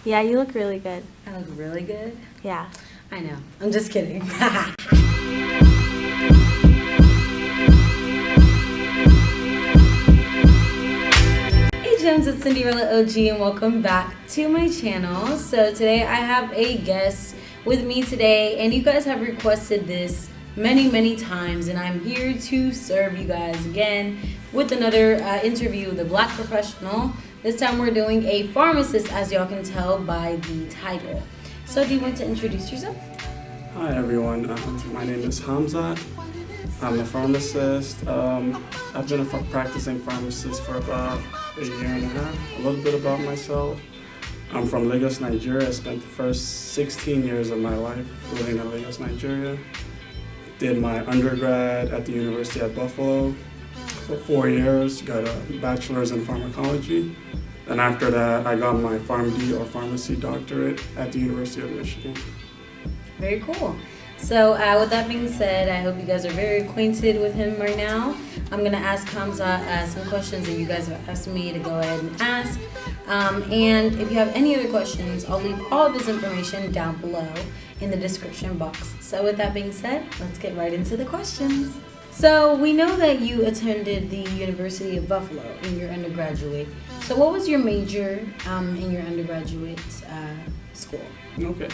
Yeah, you look really good. I look really good? Yeah. I know. I'm just kidding. Hey Gems, it's Cinderella OG and welcome back to my channel. So today I have a guest with me today and you guys have requested this many times and I'm here to serve you guys again with another interview with a black professional. This time we're doing a pharmacist, as y'all can tell by the title. So do you want to introduce yourself? Hi everyone, my name is Hamzat. I'm a pharmacist. I've been a practicing pharmacist for about a year and a half. A little bit about myself. I'm from Lagos, Nigeria. I spent the first 16 years of my life living in Lagos, Nigeria. Did my undergrad at the University at Buffalo for 4 years, got a bachelor's in pharmacology. And after that, I got my PharmD or pharmacy doctorate at the University of Michigan. Very cool. So with that being said, I hope you guys are very acquainted with him right now. I'm going to ask Hamza some questions that you guys have asked me to go ahead and ask. And if you have any other questions, I'll leave all of this information down below in the description box. So with that being said, let's get right into the questions. So we know that you attended the University of Buffalo in your undergraduate. So what was your major in your undergraduate school? Okay.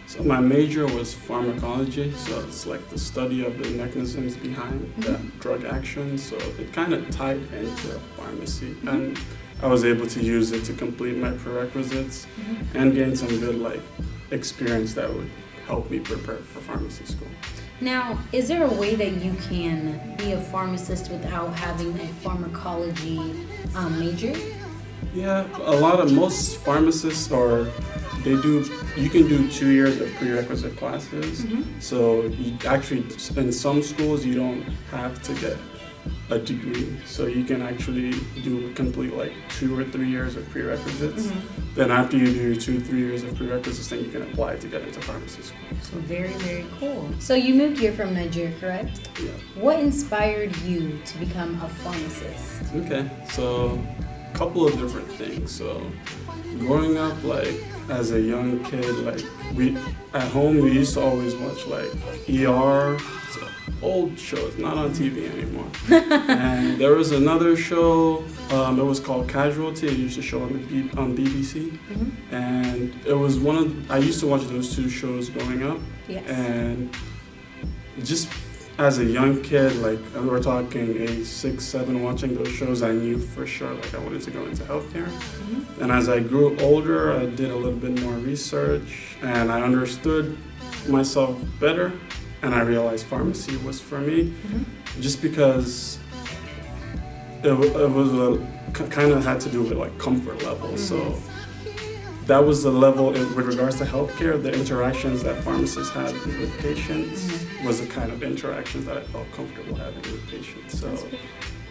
So my major was pharmacology, so it's like the study of the mechanisms behind the drug action. So it kind of tied into pharmacy, and I was able to use it to complete my prerequisites and gain some good experience that would help me prepare for pharmacy school. Now, is there a way that you can be a pharmacist without having a pharmacology major? Yeah, most pharmacists you can do 2 years of prerequisite classes. So you actually, in some schools, you don't have to get a degree. So you can actually complete 2 or 3 years of prerequisites. Then after you do your 2-3 years of prerequisites, then you can apply to get into pharmacy school. So Very cool. So you moved here from Nigeria, correct? Yeah. What inspired you to become a pharmacist? Okay, so a couple of different things. So growing up, as a young kid, we at home we used to always watch ER, so old shows, not on TV anymore. And there was another show, it was called Casualty. It used to show on BBC, and it was I used to watch those two shows growing up. Yes. And just as a young kid, we're talking age 6, 7, watching those shows, I knew for sure I wanted to go into healthcare. And as I grew older, I did a little bit more research and I understood myself better, and I realized pharmacy was for me, just because it was kind of had to do with comfort level. So that was the level with regards to healthcare. The interactions that pharmacists had with patients was the kind of interactions that I felt comfortable having with patients.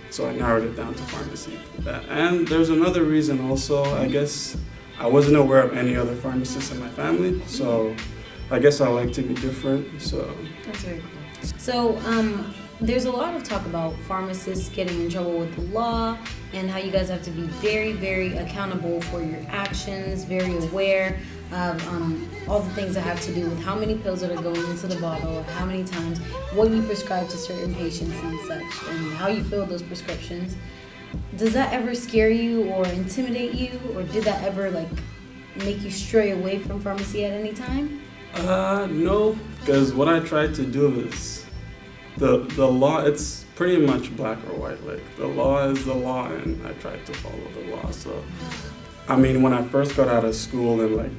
So I narrowed it down to pharmacy for that. And there's another reason also. I guess I wasn't aware of any other pharmacists in my family, so I guess I like to be different. So that's very cool. So there's a lot of talk about pharmacists getting in trouble with the law and how you guys have to be very accountable for your actions, very aware of all the things that have to do with how many pills that are going into the bottle, how many times, what you prescribe to certain patients and such, and how you fill those prescriptions. Does that ever scare you or intimidate you, or did that ever make you stray away from pharmacy at any time? No, because what I tried to do is the law, it's pretty much black or white. The law is the law, and I tried to follow the law. So, I mean, when I first got out of school in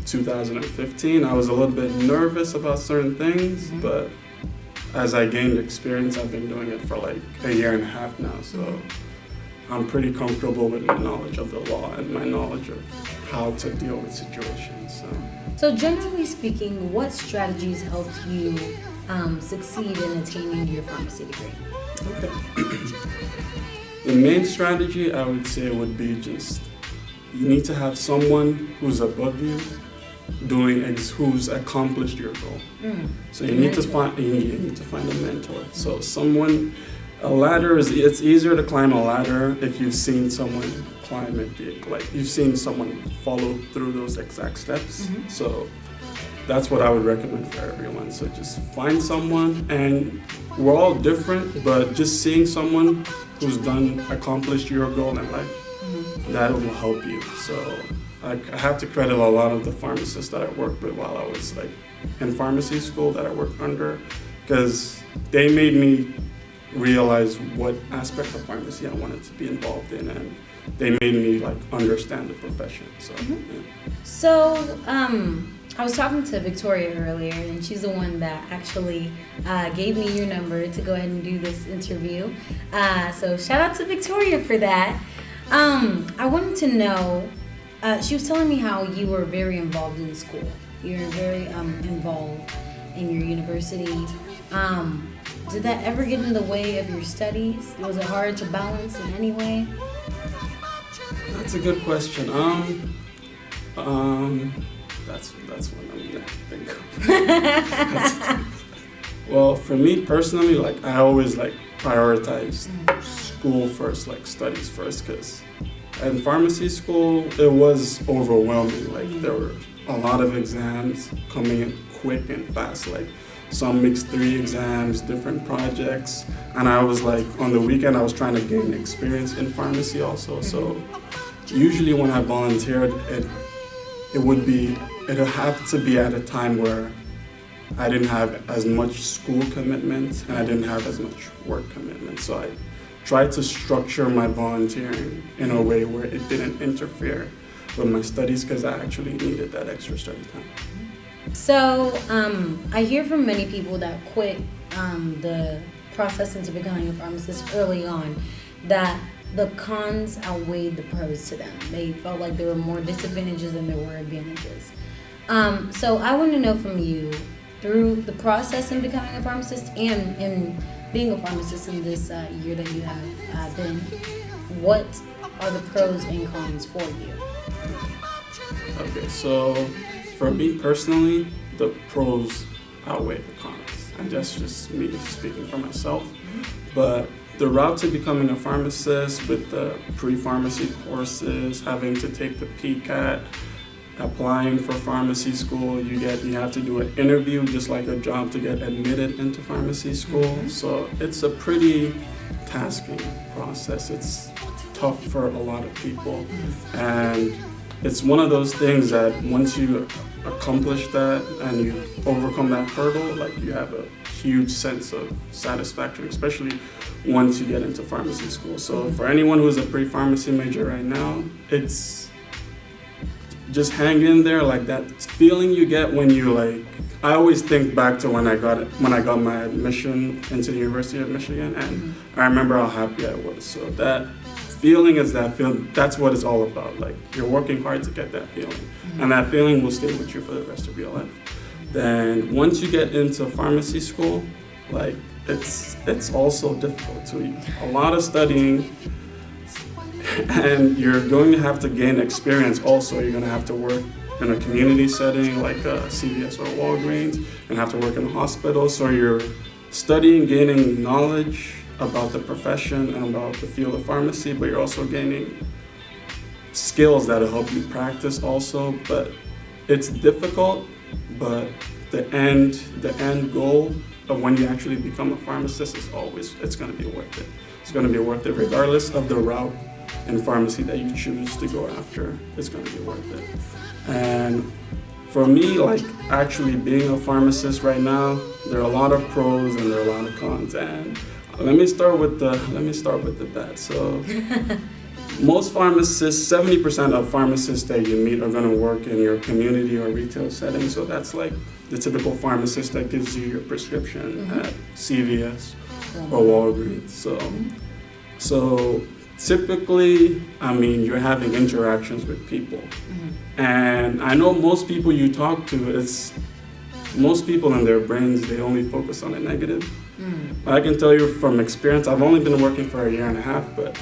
2015, I was a little bit nervous about certain things, but as I gained experience, I've been doing it for a year and a half now. So I'm pretty comfortable with my knowledge of the law and my knowledge of how to deal with situations. So generally speaking, what strategies helped you succeed in attaining your pharmacy degree? Okay. The main strategy I would say would be just you need to have someone who's above you who's accomplished your goal. So you need to find a mentor. So someone, it's easier to climb a ladder if you've seen someone climate, like you've seen someone follow through those exact steps. So that's what I would recommend for everyone. So just find someone, and we're all different, but just seeing someone who's accomplished your goal in life, that will help you. So I have to credit a lot of the pharmacists that I worked with while I was like in pharmacy school that I worked under, because they made me realize what aspect of pharmacy I wanted to be involved in, and they made me like understand the profession. So, yeah. So, I was talking to Victoria earlier, and she's the one that actually gave me your number to go ahead and do this interview. So shout out to Victoria for that. I wanted to know, she was telling me how you were very involved in school. You were very involved in your university. Did that ever get in the way of your studies? Was it hard to balance in any way? That's a good question. That's what I'm gonna think of. Well, for me personally, like I always like prioritized school first, like studies first, because in pharmacy school it was overwhelming. Like there were a lot of exams coming in quick and fast. Like some mixed 3 exams, different projects, and I was like on the weekend I was trying to gain experience in pharmacy also. So usually when I volunteered, it'll have to be at a time where I didn't have as much school commitment and I didn't have as much work commitment. So I tried to structure my volunteering in a way where it didn't interfere with my studies, because I actually needed that extra study time. So I hear from many people that quit the process into becoming a pharmacist early on that the cons outweighed the pros to them. They felt like there were more disadvantages than there were advantages. So I want to know from you, through the process in becoming a pharmacist and in being a pharmacist in this year that you have been, what are the pros and cons for you? Okay, so for me personally, the pros outweigh the cons. And that's just me speaking for myself. But the route to becoming a pharmacist with the pre-pharmacy courses, having to take the PCAT, applying for pharmacy school, you have to do an interview just like a job to get admitted into pharmacy school. So it's a pretty tasking process. It's tough for a lot of people. And it's one of those things that once you accomplish that and you overcome that hurdle, like you have a huge sense of satisfaction, especially once you get into pharmacy school. So for anyone who's a pre-pharmacy major right now, it's just hang in there. Like that feeling you get when you I always think back to when I got my admission into the University of Michigan, and I remember how happy I was. So that feeling is that's what it's all about. Like you're working hard to get that feeling, and that feeling will stay with you for the rest of your life. Then once you get into pharmacy school, like it's also difficult too. A lot of studying, and you're going to have to gain experience also. You're going to have to work in a community setting like a CVS or Walgreens, and have to work in a hospital. So you're studying, gaining knowledge about the profession and about the field of pharmacy, but you're also gaining skills that'll help you practice also. But it's difficult, but the end goal of when you actually become a pharmacist it's going to be worth it. It's going to be worth it regardless of the route in pharmacy that you choose to go after. It's going to be worth it. And for me, like actually being a pharmacist right now, there are a lot of pros and there are a lot of cons. And let me start with the bad. So most pharmacists, 70% of pharmacists that you meet are going to work in your community or retail setting. So that's like the typical pharmacist that gives you your prescription at CVS or Walgreens. So typically, I mean, you're having interactions with people. And I know most people you talk to, most people in their brains, they only focus on the negative. But I can tell you from experience, I've only been working for a year and a half, but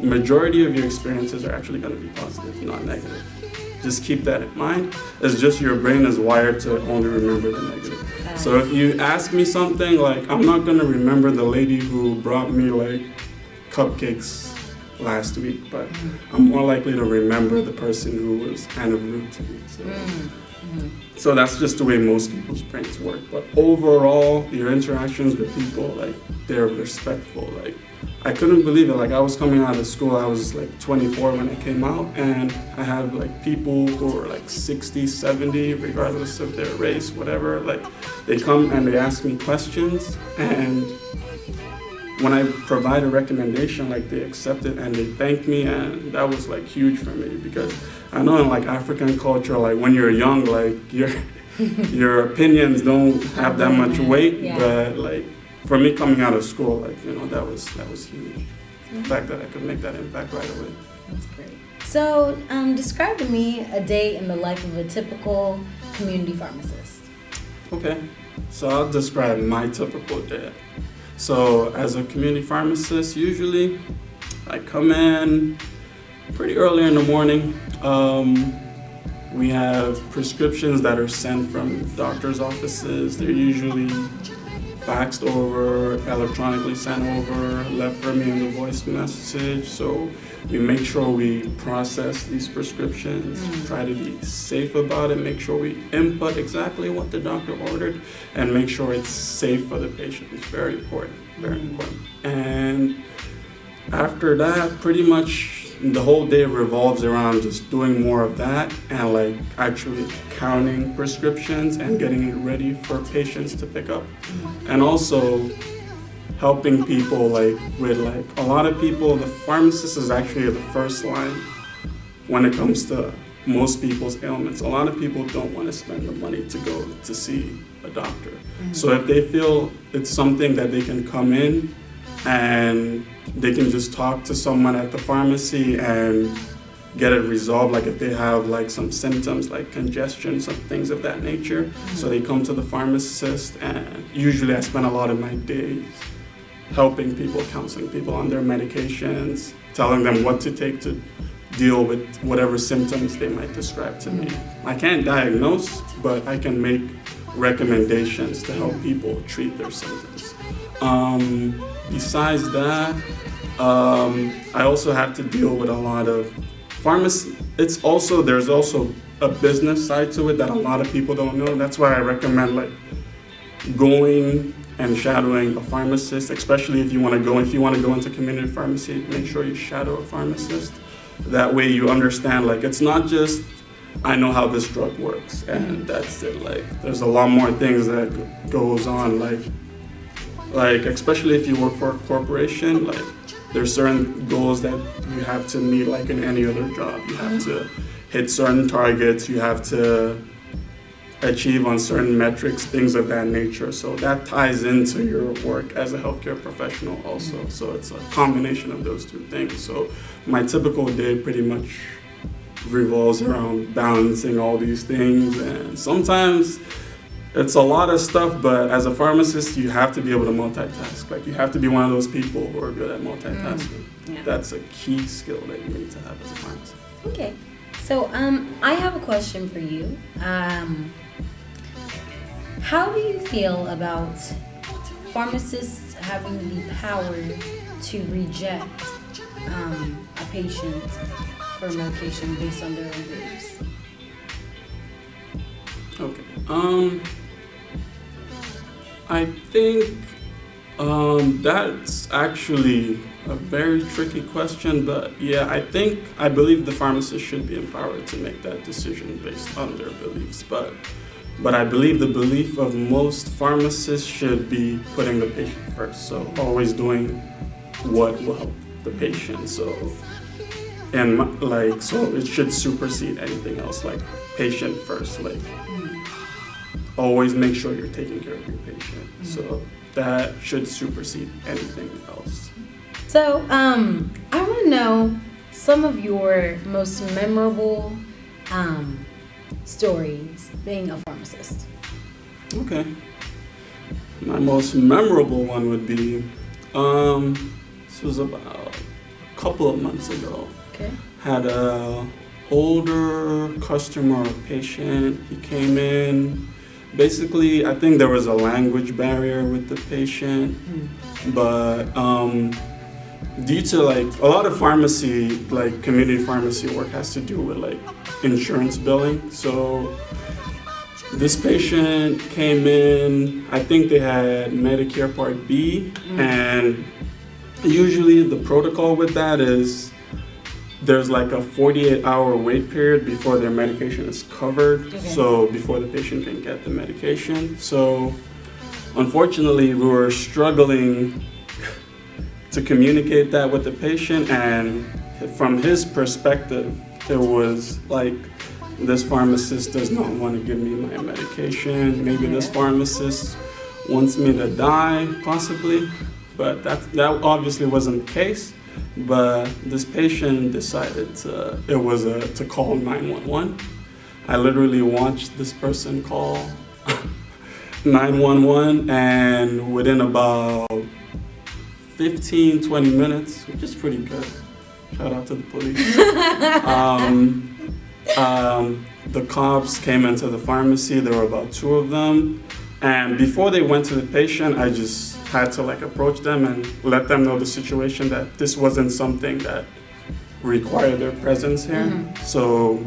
the majority of your experiences are actually going to be positive, not negative. Just keep that in mind. It's just your brain is wired to only remember the negative. So if you ask me something, like I'm not going to remember the lady who brought me like cupcakes last week, but I'm more likely to remember the person who was kind of rude to me. So that's just the way most people's brains work. But overall, your interactions with people, like, they're respectful. Like, I couldn't believe it. Like, I was coming out of school, I was like 24 when I came out, and I have like people who are like 60, 70, regardless of their race, whatever. Like, they come and they ask me questions, and when I provide a recommendation, like, they accept it and they thank me, and that was like huge for me, because I know in like African culture, like when you're young, like your opinions don't have that much weight, but like for me coming out of school, like, you know, that was huge. The fact that I could make that impact right away. That's great. So describe to me a day in the life of a typical community pharmacist. Okay, so I'll describe my typical day. So as a community pharmacist, usually I come in pretty early in the morning. We have prescriptions that are sent from doctor's offices. They're usually faxed over, electronically sent over, left for me in the voice message. So we make sure we process these prescriptions, try to be safe about it, make sure we input exactly what the doctor ordered, and make sure it's safe for the patient. It's very important, very important. And after that, pretty much the whole day revolves around just doing more of that and like actually counting prescriptions and getting it ready for patients to pick up. And also helping people like with like a lot of people, the pharmacist is actually the first line when it comes to most people's ailments. A lot of people don't want to spend the money to go to see a doctor. So if they feel it's something that they can come in and they can just talk to someone at the pharmacy and get it resolved, like if they have like some symptoms like congestion, some things of that nature. So they come to the pharmacist, and usually I spend a lot of my days helping people, counseling people on their medications, telling them what to take to deal with whatever symptoms they might describe to me. I can't diagnose, but I can make recommendations to help people treat their symptoms. Besides that, I also have to deal with a lot of pharmacy. There's also a business side to it that a lot of people don't know. That's why I recommend like going and shadowing a pharmacist, especially if you want to go into community pharmacy, make sure you shadow a pharmacist. That way you understand, like, it's not just, I know how this drug works and that's it. Like, there's a lot more things that goes on, like especially if you work for a corporation, like there's certain goals that you have to meet like in any other job. You have to hit certain targets, you have to achieve on certain metrics, things of that nature. So that ties into your work as a healthcare professional also. So it's a combination of those two things. So my typical day pretty much revolves around balancing all these things, and sometimes it's a lot of stuff, but as a pharmacist, you have to be able to multitask. Like, you have to be one of those people who are good at multitasking. Yeah. That's a key skill that you need to have as a pharmacist. Okay, so I have a question for you. How do you feel about pharmacists having the power to reject a patient for medication based on their own beliefs? Okay. I think that's actually a very tricky question, but yeah, I believe the pharmacist should be empowered to make that decision based on their beliefs, but I believe the belief of most pharmacists should be putting the patient first, so always doing what will help the patient. So it should supersede anything else, like patient first, like always make sure you're taking care of your patient. So that should supersede anything else. So I want to know some of your most memorable stories being a pharmacist. Okay. My most memorable one would be, this was about a couple of months ago. Okay. Had a older customer or patient. He came in. Basically, I think there was a language barrier with the patient, but due to like a lot of pharmacy, like community pharmacy work has to do with like insurance billing. So this patient came in, I think they had Medicare Part B, and usually the protocol with that is there's like a 48-hour wait period before their medication is covered, so before the patient can get the medication. So unfortunately, we were struggling to communicate that with the patient, and from his perspective, it was like, this pharmacist does not want to give me my medication. Maybe this pharmacist wants me to die, possibly, but that obviously wasn't the case. But this patient decided to call 911. I literally watched this person call 911, and within about 15-20 minutes, which is pretty good. Shout out to the police. The cops came into the pharmacy. There were about 2 of them, and before they went to the patient, I just had to like approach them and let them know the situation, that this wasn't something that required their presence here. So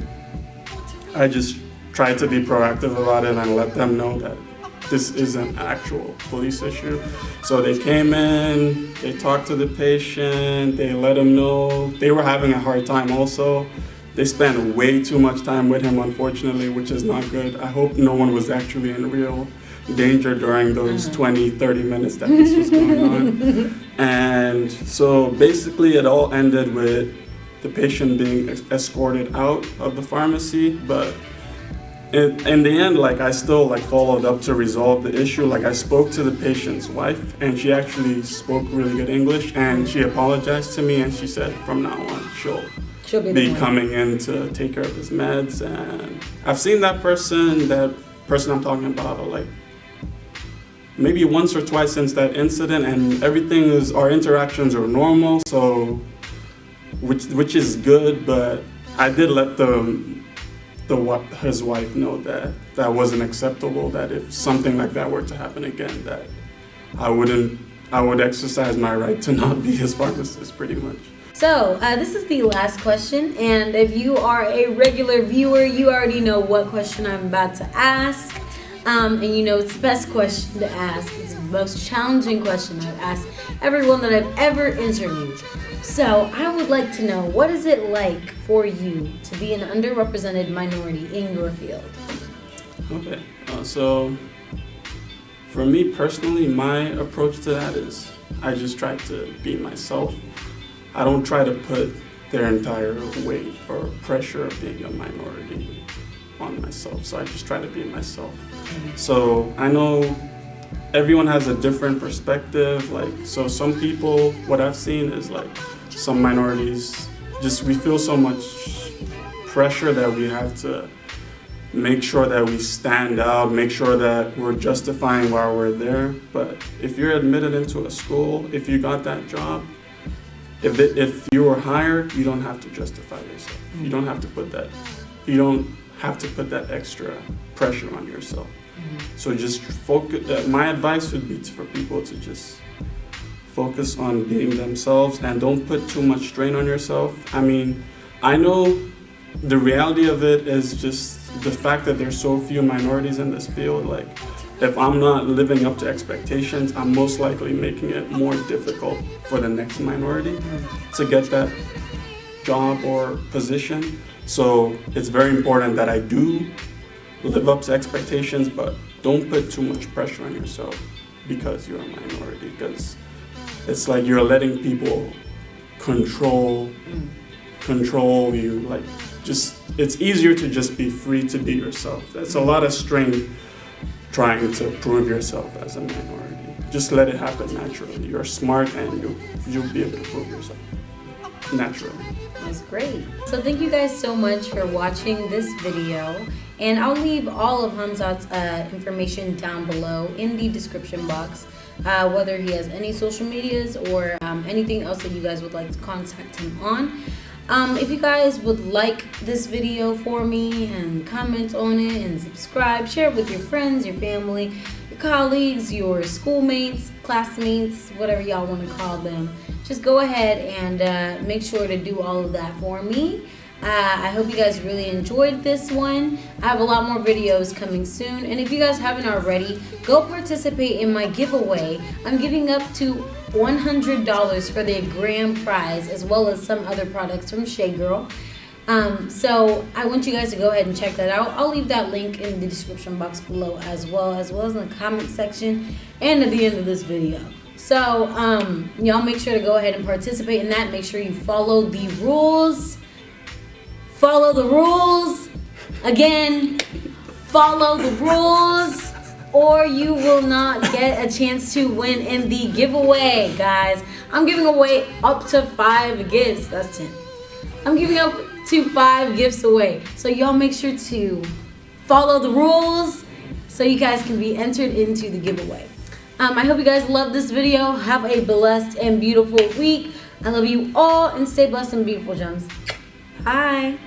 I just tried to be proactive about it and let them know that this is an actual police issue. So they came in, they talked to the patient, they let him know they were having a hard time also. They spent way too much time with him, unfortunately, which is not good. I hope no one was actually in real danger during those 20-30 minutes that this was going on. And so basically it all ended with the patient being escorted out of the pharmacy, but in the end, like, I still like followed up to resolve the issue. Like, I spoke to the patient's wife, and she actually spoke really good English, and she apologized to me, and she said from now on she'll be coming in to take care of his meds. And I've seen that person I'm talking about, like maybe once or twice since that incident, and our interactions are normal, so which is good. But I did let his wife know that wasn't acceptable, that if something like that were to happen again, that I would exercise my right to not be his pharmacist, pretty much. So this is the last question, and if you are a regular viewer, you already know what question I'm about to ask. And you know it's the best question to ask. It's the most challenging question I've asked everyone that I've ever interviewed. So I would like to know, what is it like for you to be an underrepresented minority in your field? Okay, so for me personally, my approach to that is I just try to be myself. I don't try to put their entire weight or pressure of being a minority on myself. So I just try to be myself. So I know everyone has a different perspective. Like, so some people, what I've seen is like some minorities, we feel so much pressure that we have to make sure that we stand out, make sure that we're justifying why we're there. But if you're admitted into a school, if you got that job, if you were hired, you don't have to justify yourself. You don't have to put that extra pressure on yourself. So just focus. My advice would be for people to just focus on being themselves and don't put too much strain on yourself. I mean, I know the reality of it is just the fact that there's so few minorities in this field. Like, if I'm not living up to expectations, I'm most likely making it more difficult for the next minority to get that job or position. So it's very important that I do live up to expectations, but don't put too much pressure on yourself because you're a minority, because it's like you're letting people control you. Like, it's easier to just be free to be yourself. That's a lot of strain trying to prove yourself as a minority. Just let it happen naturally. You're smart and you'll be able to prove yourself naturally. That was great. So thank you guys so much for watching this video, and I'll leave all of Hamzat's information down below in the description box, whether he has any social medias or anything else that you guys would like to contact him on. If you guys would like this video for me, and comment on it and subscribe, share it with your friends, your family, your colleagues, your schoolmates, classmates, whatever y'all want to call them, just go ahead and make sure to do all of that for me. I hope you guys really enjoyed this one. I have a lot more videos coming soon, and if you guys haven't already, go participate in my giveaway. I'm giving up to $100 for the grand prize, as well as some other products from Shea Girl. So I want you guys to go ahead and check that out. I'll leave that link in the description box below, as well as in the comment section and at the end of this video. So y'all make sure to go ahead and participate in that. Make sure you follow the rules. Follow the rules. Again, follow the rules, or you will not get a chance to win in the giveaway, guys. I'm giving away up to 5 gifts. That's 10. I'm giving up to 5 gifts away. So y'all make sure to follow the rules so you guys can be entered into the giveaway. I hope you guys love this video. Have a blessed and beautiful week. I love you all, and stay blessed and beautiful, gems. Bye.